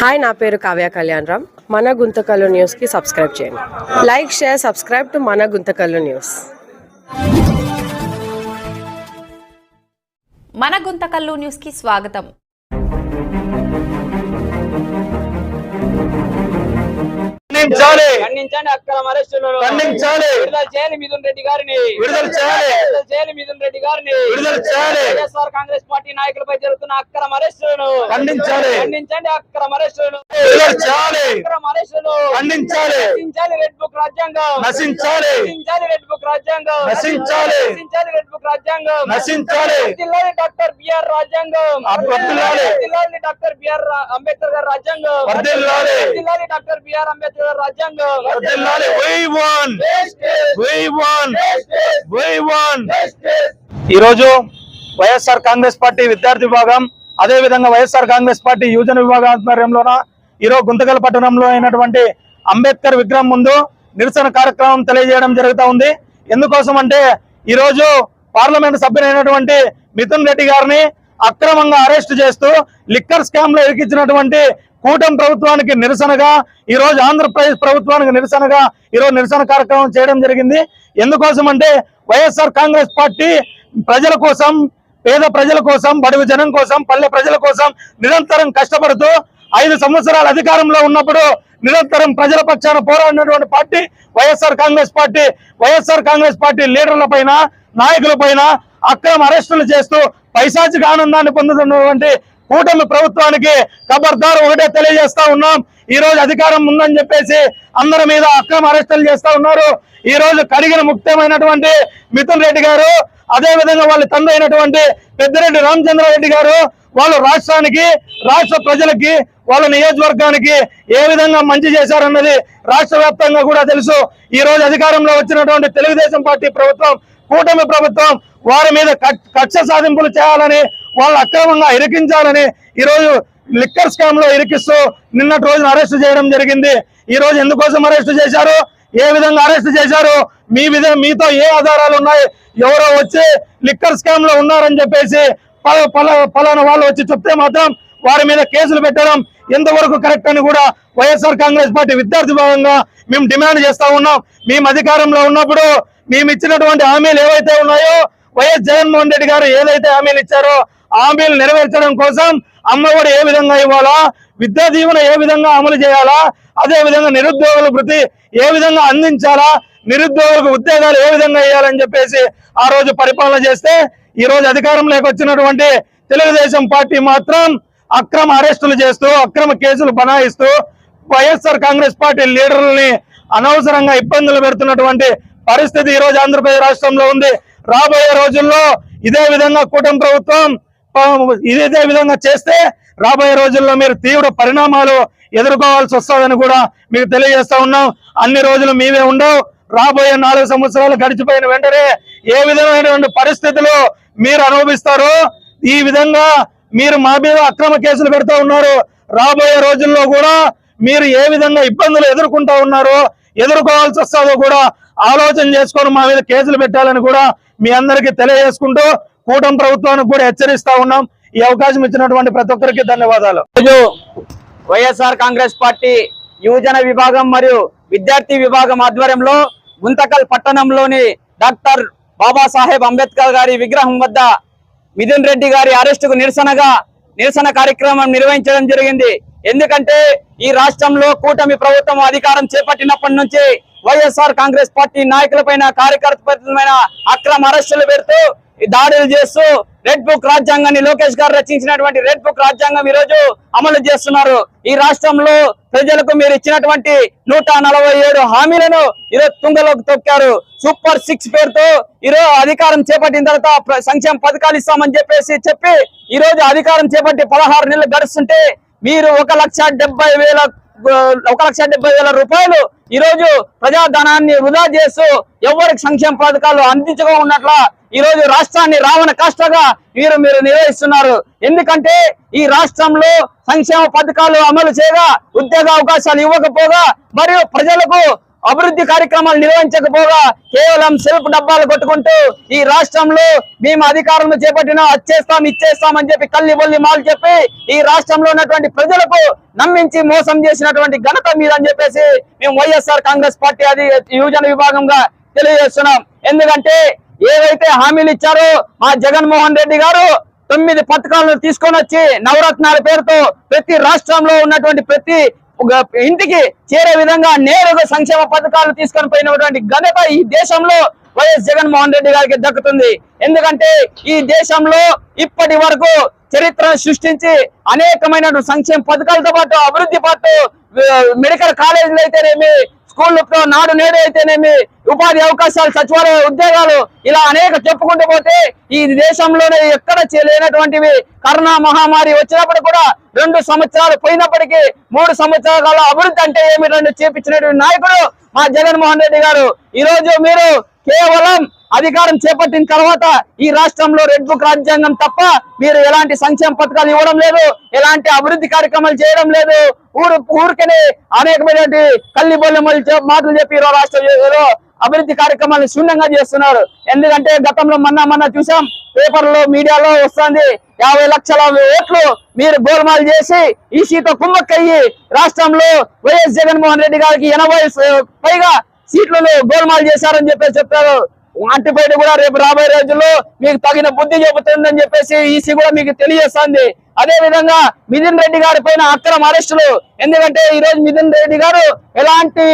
Hi, నా పేరు కావ్య కళ్యాణరామ్. మన గుంతకల్లు న్యూస్కి సబ్స్క్రైబ్ చేయండి. లైక్, షేర్, సబ్స్క్రైబ్ టు మన గుంతకల్లు న్యూస్. మన గుంతకల్లు న్యూస్కి స్వాగతం. ఖండించండి అక్రమ అరెస్టులను, ఖండించాలి. విడుదల చేయాలి మిథున్ రెడ్డి గారిని, విడుదల చేయాలి. విడుదల చేయాలి మిథున్ రెడ్డి గారిని, విడుదల చేయాలి. వైఎస్ఆర్ కాంగ్రెస్ పార్టీ నాయకులపై జరుగుతున్న అక్రమ అరెస్టులను ఖండించాలి. ఖండించండి అక్రమ అరెస్టులను, విడుదల చేయాలి. అక్రమ అరెస్టులను ఖండించాలి. నశించాలి రెడ్ బుక్ రాజ్యాంగం, నశించాలి. నశించాలి రెడ్ బుక్ రాజ్యాంగం, నశించాలి. నశించాలి రెడ్ బుక్ రాజ్యాంగం, నశించాలి. వర్ధిల్లాలి డాక్టర్ బిఆర్ రాజ్యాంగం, వర్ధిల్లాలి. వర్ధిల్లాలి డాక్టర్ బిఆర్ అంబేద్కర్ గారి రాజ్యాంగం, వర్ధిల్లాలి. వర్ధిల్లాలి డాక్టర్ బిఆర్ అంబేద్కర్ రాజ్యాంగం, వర్ధిల్లాలి. ఈ రోజు వైఎస్ఆర్ కాంగ్రెస్ పార్టీ విద్యార్థి విభాగం, అదే విధంగా వైఎస్ఆర్ కాంగ్రెస్ పార్టీ యువజన విభాగం ఆధ్వర్యంలోన ఈరోజు గుంతకల్ పట్టణంలో అయినటువంటి అంబేద్కర్ విగ్రహం ముందు నిరసన కార్యక్రమం తెలియజేయడం జరుగుతూ ఉంది. ఎందుకోసం అంటే ఈ రోజు పార్లమెంట్ సభ్యులైనటువంటి మిథున్ రెడ్డి గారిని అక్రమంగా అరెస్ట్ చేస్తూ లిక్కర్ స్కామ్ లో ఇరికించినటువంటి కూటమి ప్రభుత్వానికి నిరసనగా ఈ రోజు ఆంధ్రప్రదేశ్ ప్రభుత్వానికి నిరసనగా ఈరోజు నిరసన కార్యక్రమం చేయడం జరిగింది. ఎందుకోసం అంటే వైఎస్ఆర్ కాంగ్రెస్ పార్టీ ప్రజల కోసం, పేద ప్రజల కోసం, బడుగు జనం కోసం, పల్లె ప్రజల కోసం నిరంతరం కష్టపడుతూ 5 సంవత్సరాల అధికారంలో ఉన్నప్పుడు నిరంతరం ప్రజల పక్షాన పోరాడినటువంటి party YSR Congress party. YSR Congress party లీడర్ల పైన, నాయకుల పైన అక్రమ అరెస్టులు చేస్తూ పైశాచిక ఆనందాన్ని పొందుతున్నటువంటి కూటమి ప్రభుత్వానికి ఖబర్దార్ ఒకటే తెలియజేస్తా ఉన్నాం. ఈ రోజు అధికారం ఉందని చెప్పేసి అందరి మీద అక్రమ అరెస్టులు చేస్తా ఉన్నారు. ఈ రోజు కడిగిన ముక్తమైనటువంటి మిథున్ రెడ్డి గారు, అదే విధంగా వాళ్ళ తండ్రి అయినటువంటి పెద్దిరెడ్డి రామచంద్రారెడ్డి గారు వాళ్ళు రాష్ట్రానికి, రాష్ట్ర ప్రజలకి, వాళ్ళ నియోజకవర్గానికి ఏ విధంగా మంచి చేశారన్నది రాష్ట్ర వ్యాప్తంగా కూడా తెలుసు. ఈ రోజు అధికారంలో వచ్చినటువంటి తెలుగుదేశం పార్టీ ప్రభుత్వం, కూటమి ప్రభుత్వం వారి మీద కక్ష సాధింపులు చేయాలని, వాళ్ళు అక్రమంగా ఇరికించాలని ఈ రోజు లిక్కర్ స్కామ్ లో ఇరికిస్తూ నిన్నటి రోజున అరెస్ట్ చేయడం జరిగింది. ఈ రోజు ఎందుకోసం అరెస్ట్ చేశారు, ఏ విధంగా అరెస్ట్ చేశారు, మీతో ఏ ఆధారాలు ఉన్నాయి, ఎవరో వచ్చి లిక్కర్ స్కామ్ లో ఉన్నారని చెప్పేసి పలానా వాళ్ళు వచ్చి చెప్తే మాత్రం వారి మీద కేసులు పెట్టడం ఎంతవరకు కరెక్ట్ అని కూడా వైఎస్ఆర్ కాంగ్రెస్ పార్టీ విద్యార్థి భాగంగా మేము డిమాండ్ చేస్తా ఉన్నాం. మేము అధికారంలో ఉన్నప్పుడు మేము ఇచ్చినటువంటి హామీలు ఏవైతే ఉన్నాయో, వైఎస్ జగన్మోహన్ రెడ్డి గారు ఏదైతే హామీలు ఇచ్చారో హామీలు నెరవేర్చడం కోసం అమ్మఒడి ఏ విధంగా ఇవ్వాలా, విద్యా దీవెన ఏ విధంగా అమలు చేయాలా, అదే విధంగా నిరుద్యోగుల వృత్తి ఏ విధంగా అందించాలా, నిరుద్యోగులకు ఉద్యోగాలు ఏ విధంగా ఇవ్వాలని చెప్పేసి ఆ రోజు పరిపాలన చేస్తే, ఈ రోజు అధికారంలోకి వచ్చినటువంటి తెలుగుదేశం పార్టీ మాత్రం అక్రమ అరెస్టులు చేస్తూ, అక్రమ కేసులు బనాయిస్తూ వైఎస్ఆర్ కాంగ్రెస్ పార్టీ లీడర్లని అనవసరంగా ఇబ్బందులు పెడుతున్నటువంటి పరిస్థితి ఈ రోజు ఆంధ్రప్రదేశ్ రాష్ట్రంలో ఉంది. రాబోయే రోజుల్లో ఇదే విధంగా కూటమి ప్రభుత్వం ఇదే విధంగా చేస్తే రాబోయే రోజుల్లో మీరు తీవ్ర పరిణామాలు ఎదుర్కోవాల్సి వస్తుందని కూడా మీకు తెలియజేస్తా ఉన్నాం. అన్ని రోజులు మీవే ఉండవు. రాబోయే 4 సంవత్సరాలు గడిచిపోయిన వెంటనే ఏ విధమైనటువంటి పరిస్థితులు మీరు అనుభవిస్తారో, ఈ విధంగా మీరు మా మీద అక్రమ కేసులు పెడతా ఉన్నారు. రాబోయే రోజుల్లో కూడా మీరు ఏ విధంగా ఇబ్బందులు ఎదుర్కొంటా ఉన్నారో, ఎదుర్కోవాల్సి వస్తుందో కూడా ఆలోచన చేసుకొని మా మీద కేసులు పెట్టాలని కూడా మీ అందరికీ తెలియజేసుకుంటూ కూటమి ప్రభుత్వానికి కూడా హెచ్చరిస్తా ఉన్నాం. ఈ అవకాశం ఇచ్చినటువంటి ప్రతి ఒక్కరికి ధన్యవాదాలు. వైఎస్ఆర్ కాంగ్రెస్ పార్టీ యువజన విభాగం మరియు విద్యార్థి విభాగం ఆధ్వర్యంలో గుంతకల్ పట్టణంలోని డాక్టర్ బాబాసాహెబ్ అంబేద్కర్ గారి విగ్రహం వద్ద మిథున్ రెడ్డి గారి అరెస్టుకు నిరసన కార్యక్రమం నిర్వహించడం జరిగింది. ఎందుకంటే ఈ రాష్ట్రంలో కూటమి ప్రభుత్వం అధికారం చేపట్టినప్పటి నుంచి వైఎస్ఆర్ కాంగ్రెస్ పార్టీ నాయకులపైన, కార్యకర్తలపైన అక్రమ అరెస్టులు పెడుతూ దాడులు చేస్తూ రెడ్ బుక్ రాజ్యాంగాన్ని, లోకేష్ గారు రచించినటువంటి రెడ్ బుక్ రాజ్యాంగం ఈ రోజు అమలు చేస్తున్నారు. ఈ రాష్ట్రంలో ప్రజలకు మీరు ఇచ్చినటువంటి 147 హామీలను ఈరోజు తుంగలోకి తొక్కారు. సూపర్ 6 పేరుతో ఈరోజు అధికారం చేపట్టిన తర్వాత సంక్షేమ పథకాలు ఇస్తామని చెప్పి ఈ రోజు అధికారం చేపట్టి 16 నెలలు గడుస్తుంటే మీరు 1,70,000 రూపాయలు ఈ రోజు ప్రజాధనాన్ని వృధా చేస్తూ ఎవరికి సంక్షేమ పథకాలు అందించగా ఉన్నట్ల ఈ రోజు రాష్ట్రాన్ని రావణ కాష్టగా మీరు నిర్వహిస్తున్నారు. ఎందుకంటే ఈ రాష్ట్రంలో సంక్షేమ పథకాలు అమలు చేయగా, ఉద్యోగ అవకాశాలు ఇవ్వకపోగా, మరియు ప్రజలకు అభివృద్ధి కార్యక్రమాలు నిర్వహించకపోగా కేవలం సెల్ఫ్ డబ్బాలు కొట్టుకుంటూ ఈ రాష్ట్రంలో మేము అధికారంలో చేపట్టిన ఇచ్చేస్తాం అని చెప్పి కల్లి బొల్లి మాలు చెప్పి ఈ రాష్ట్రంలో ఉన్నటువంటి ప్రజలకు నమ్మించి మోసం చేసినటువంటి ఘనత మీదని చెప్పేసి మేము వైఎస్ఆర్ కాంగ్రెస్ పార్టీ అది యువజన విభాగంగా తెలియజేస్తున్నాం. ఎందుకంటే ఏవైతే హామీలు ఇచ్చారో మా జగన్మోహన్ రెడ్డి గారు 9 పథకాలను తీసుకొని వచ్చి నవరత్నాల పేరుతో ప్రతి రాష్ట్రంలో ఉన్నటువంటి ప్రతి ఇంటికి చేరే విధంగా నేరుగా సంక్షేమ పథకాలు తీసుకొని పోయినటువంటి ఘనత ఈ దేశంలో వైఎస్ జగన్మోహన్ రెడ్డి గారికి దక్కుతుంది. ఎందుకంటే ఈ దేశంలో ఇప్పటి వరకు చరిత్రను సృష్టించి అనేకమైన సంక్షేమ పథకాలతో పాటు అభివృద్ధి పాటు మెడికల్ కాలేజీలు అయితేనేమి, స్కూళ్ళతో నాడు నేడు అయితేనేమి, ఉపాధి అవకాశాలు, సచివాలయ ఉద్యోగాలు, ఇలా అనేక చెప్పుకుంటూ పోతే ఈ దేశంలోనే ఎక్కడ చేయలేనటువంటివి. కరోనా మహమ్మారి వచ్చినప్పుడు కూడా 2 సంవత్సరాలు పోయినప్పటికీ 3 సంవత్సరాల అభివృద్ధి అంటే ఏమిటంటే చేపించినటువంటి నాయకుడు మా జగన్మోహన్ రెడ్డి గారు. ఈ రోజు మీరు కేవలం అధికారం చేపట్టిన తర్వాత ఈ రాష్ట్రంలో రెడ్ బుక్ రాజ్యాంగం తప్ప మీరు ఎలాంటి సంక్షేమ పథకాలు ఇవ్వడం లేదు, ఎలాంటి అభివృద్ధి కార్యక్రమాలు చేయడం లేదు. ఊరికనే అనేకమైనటువంటి కల్లి బొల్లి మాటలు చెప్పి ఈరోజు రాష్ట్రంలో అభివృద్ధి కార్యక్రమాలను శూన్యంగా చేస్తున్నారు. ఎందుకంటే గతంలో మొన్న చూసాం, పేపర్లో మీడియాలో వస్తుంది 50 లక్షల ఓట్లు మీరు గోల్మాల్ చేసి ఈసీతో కుమ్మక్కయ్యి రాష్ట్రంలో వైఎస్ జగన్మోహన్ రెడ్డి గారికి 80 పైగా సీట్లను గోల్మాల్ చేశారని చెప్పేసి చెప్తారు. అంటిపేట కూడా రేపు రాబోయే రోజుల్లో మీకు తగిన బుద్ధి చెబుతుందని చెప్పేసి ఈసీ కూడా మీకు తెలియజేస్తుంది. అదే విధంగా మిథున్ రెడ్డి గారి పైన అక్రమ అరెస్టులు. ఎందుకంటే ఈ రోజు మిథున్ రెడ్డి గారు ఎలాంటి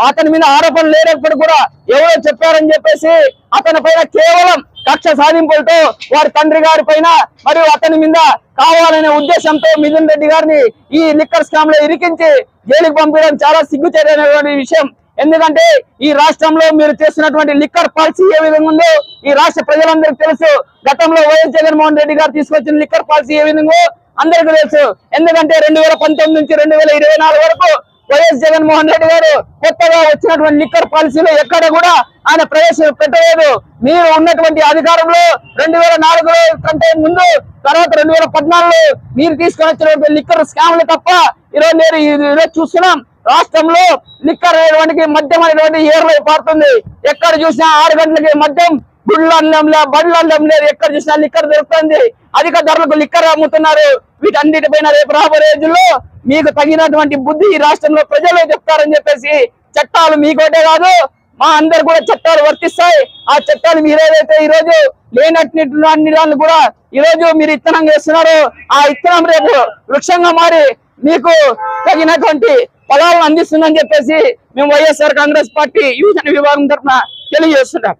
అతని మీద ఆరోపణలు లేనప్పుడు కూడా ఎవరో చెప్పారని చెప్పేసి అతని పైన కేవలం కక్ష సాధింపులతో వారి తండ్రి గారి పైన మరియు అతని మీద కావాలనే ఉద్దేశంతో మిథున్ రెడ్డి గారిని ఈ లిక్కర్ స్కామ్ లో ఇరికించి జైలుకు పంపించడం చాలా సిగ్గుచేటైనటువంటి విషయం. ఎందుకంటే ఈ రాష్ట్రంలో మీరు చేస్తున్నటువంటి లిక్కర్ పాలసీ ఏ విధంగా ఉందో ఈ రాష్ట్ర ప్రజలందరికీ తెలుసు. గతంలో వైఎస్ జగన్మోహన్ రెడ్డి గారు తీసుకొచ్చిన లిక్కర్ పాలసీ ఏ విధంగా అందరికీ తెలుసు. ఎందుకంటే 2019 నుంచి 2024 వరకు వైఎస్ జగన్మోహన్ రెడ్డి గారు కొత్తగా వచ్చినటువంటి లిక్కర్ పాలసీలో ఎక్కడ కూడా ఆయన ప్రవేశపెట్టలేదు. మీరు ఉన్నటువంటి అధికారంలో 2004 కంటే ముందు, తర్వాత 2014లో మీరు తీసుకొని వచ్చినటువంటి లిక్కర్ స్కామ్లు తప్ప ఈరోజు చూస్తున్నాం. రాష్ట్రంలో లిక్కర్ అనేటువంటి మద్యం అనేటువంటి ఏర్లై పారుతుంది. ఎక్కడ చూసినా 6 గంటలకి మద్యం, గుళ్ళు అన్నంలే, బళ్ళు అన్నం లేదు, ఎక్కడ చూసినా లిక్కర్ దొరుకుతుంది. అధిక ధరలకు లిక్కర్ అమ్ముతున్నారు. వీటన్నిటిపైన రేపు రాబోయే రోజుల్లో మీకు తగినటువంటి బుద్ధి ఈ రాష్ట్రంలో ప్రజలు చెప్తారని చెప్పేసి చట్టాలు మీకోటే కాదు మా అందరు కూడా చట్టాలు వర్తిస్తాయి. ఆ చట్టాలు మీరేదైతే ఈ రోజు లేనట్టు కూడా ఈ రోజు మీరు ఇత్తనం చేస్తున్నారు. ఆ ఇత్తనం రేపు వృక్షంగా మారి మీకు తగినటువంటి ఫలాలను అందిస్తుందని చెప్పేసి మేము వైఎస్ఆర్ కాంగ్రెస్ పార్టీ యువజన విభాగం తరఫున తెలియజేస్తున్నాం.